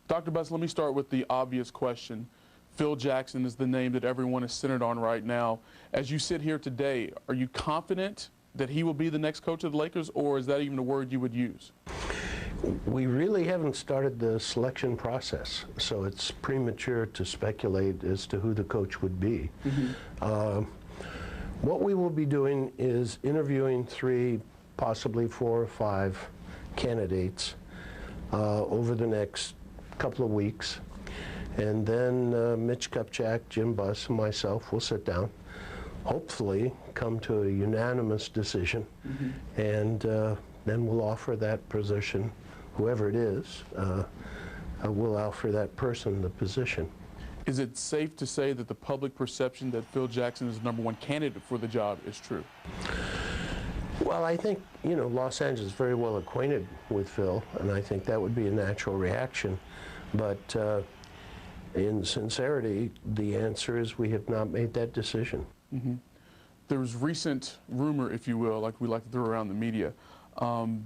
Dr. Buss, let me start with the obvious question. Phil Jackson is the name that everyone is centered on right now. As you sit here today, are you confident that he will be the next coach of the Lakers, or is that even a word you would use? We really haven't started the selection process, so it's premature to speculate as to who the coach would be. What we will be doing is interviewing 3, possibly 4 or 5 candidates over the next couple of weeks. And then Mitch Kupchak, Jim Buss, and myself will sit down, hopefully come to a unanimous decision, and then we'll offer that position, whoever it is, we'll offer that person the position. Is it safe to say that the public perception that Phil Jackson is the #1 candidate for the job is true? Well, I think, you know, Los Angeles is very well acquainted with Phil, and I think that would be a natural reaction. But in sincerity, the answer is we have not made that decision. There was recent rumor, if you will, like we like to throw around the media,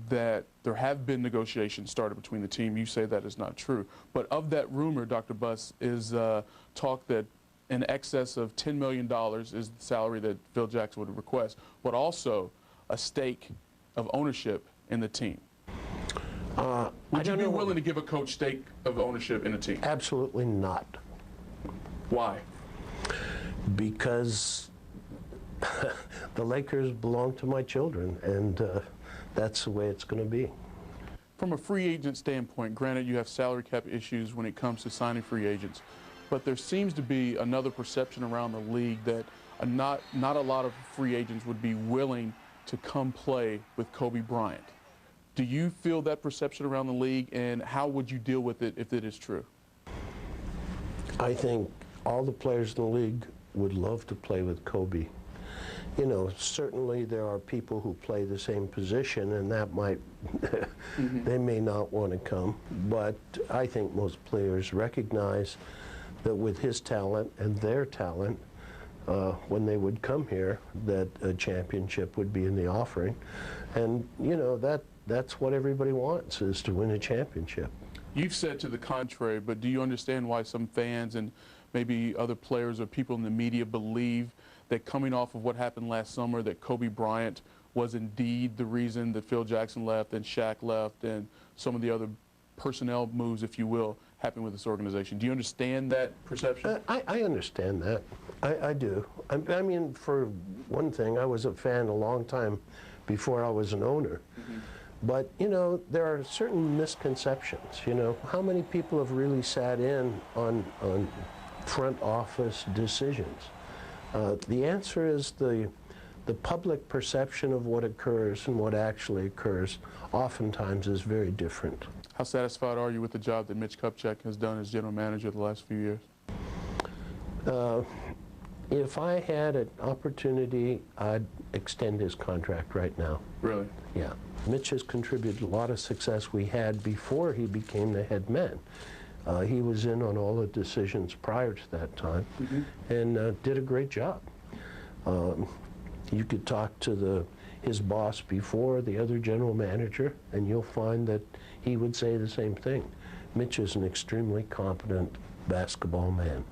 that there have been negotiations started between the team. You say that is not true. But of that rumor, Dr. Buss, is talk that in excess of $10 million is the salary that Phil Jackson would request, but also a stake of ownership in the team. Would you be willing to give a coach stake of ownership in a team? Absolutely not. Why? Because the Lakers belong to my children, and that's the way it's going to be. From a free agent standpoint, granted you have salary cap issues when it comes to signing free agents, but there seems to be another perception around the league that not a lot of free agents would be willing to come play with Kobe Bryant. Do you feel that perception around the league, and how would you deal with it if it is true? I think all the players in the league would love to play with Kobe. You know, certainly there are people who play the same position, and that might, they may not want to come. But I think most players recognize that with his talent and their talent, when they would come here, that a championship would be in the offering. And, you know, that's what everybody wants, is to win a championship. You've said to the contrary, but do you understand why some fans and maybe other players or people in the media believe that coming off of what happened last summer, that Kobe Bryant was indeed the reason that Phil Jackson left and Shaq left and some of the other personnel moves, if you will, happened with this organization? Do you understand that perception? I understand that. I do. I mean, for one thing, I was a fan a long time before I was an owner. But, you know, there are certain misconceptions. You know, how many people have really sat in on front office decisions? The answer is the public perception of what occurs and what actually occurs oftentimes is very different. How satisfied are you with the job that Mitch Kupchak has done as general manager the last few years? If I had an opportunity, I'd extend his contract right now. Really? Yeah. Mitch has contributed a lot of success we had before he became the head man. He was in on all the decisions prior to that time, and did a great job. You could talk to his boss before, the other general manager, and you'll find that he would say the same thing. Mitch is an extremely competent basketball man.